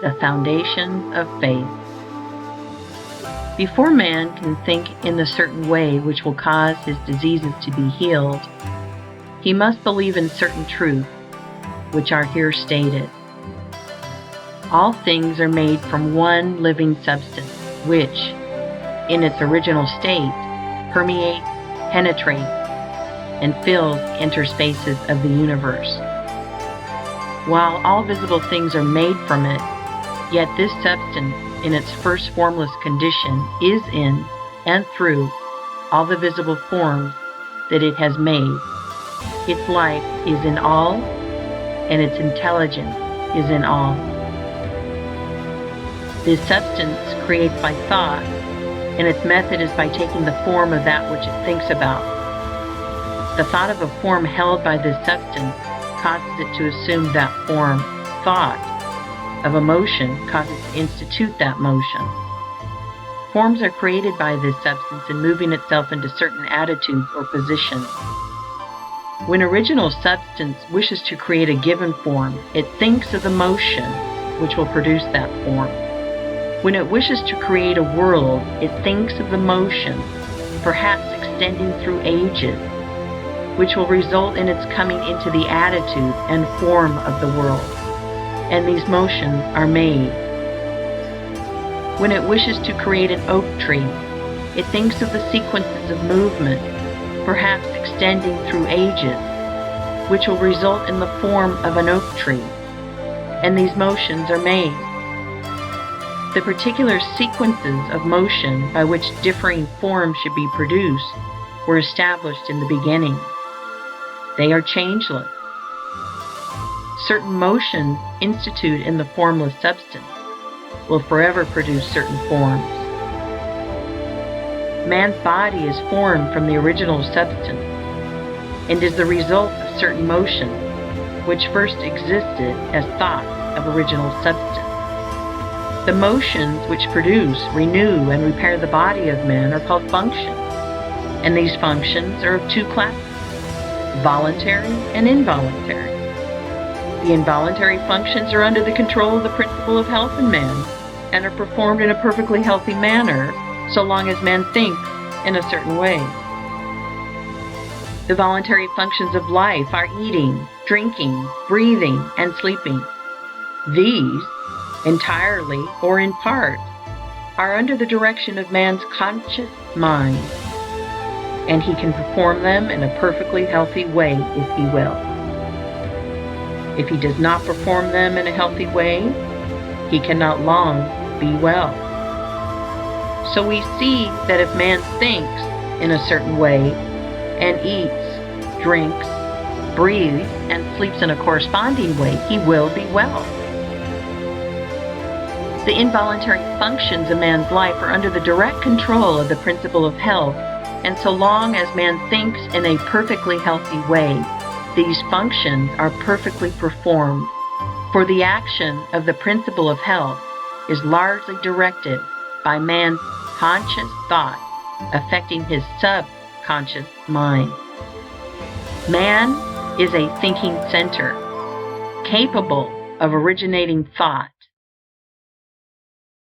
the foundations of faith. Before man can think in the certain way which will cause his diseases to be healed, he must believe in certain truths, which are here stated. All things are made from one living substance, which, in its original state, permeates, penetrates, and fills the interspaces of the universe. While all visible things are made from it, yet this substance, in its first formless condition, is in and through all the visible forms that it has made. Its life is in all, and its intelligence is in all. This substance creates by thought, and its method is by taking the form of that which it thinks about. The thought of a form held by this substance causes it to assume that form. Thought of a motion causes it to institute that motion. Forms are created by this substance in moving itself into certain attitudes or positions. When original substance wishes to create a given form, it thinks of the motion which will produce that form. When it wishes to create a world, it thinks of the motion, perhaps extending through ages, which will result in its coming into the attitude and form of the world, and these motions are made. When it wishes to create an oak tree, it thinks of the sequences of movement, perhaps extending through ages, which will result in the form of an oak tree, and these motions are made. The particular sequences of motion by which differing forms should be produced were established in the beginning. They are changeless. Certain motions instituted in the formless substance will forever produce certain forms. Man's body is formed from the original substance and is the result of certain motions which first existed as thoughts of original substance. The motions which produce, renew, and repair the body of man are called functions, and these functions are of two classes: voluntary and involuntary. The involuntary functions are under the control of the principle of health in man and are performed in a perfectly healthy manner so long as man thinks in a certain way. The voluntary functions of life are eating, drinking, breathing, and sleeping. These, entirely or in part, are under the direction of man's conscious mind, and he can perform them in a perfectly healthy way if he will. If he does not perform them in a healthy way, he cannot long be well. So we see that if man thinks in a certain way and eats, drinks, breathes, and sleeps in a corresponding way, he will be well. The involuntary functions of man's life are under the direct control of the principle of health, and so long as man thinks in a perfectly healthy way, these functions are perfectly performed, for the action of the principle of health is largely directed by man's conscious thought affecting his subconscious mind. Man is a thinking center, capable of originating thought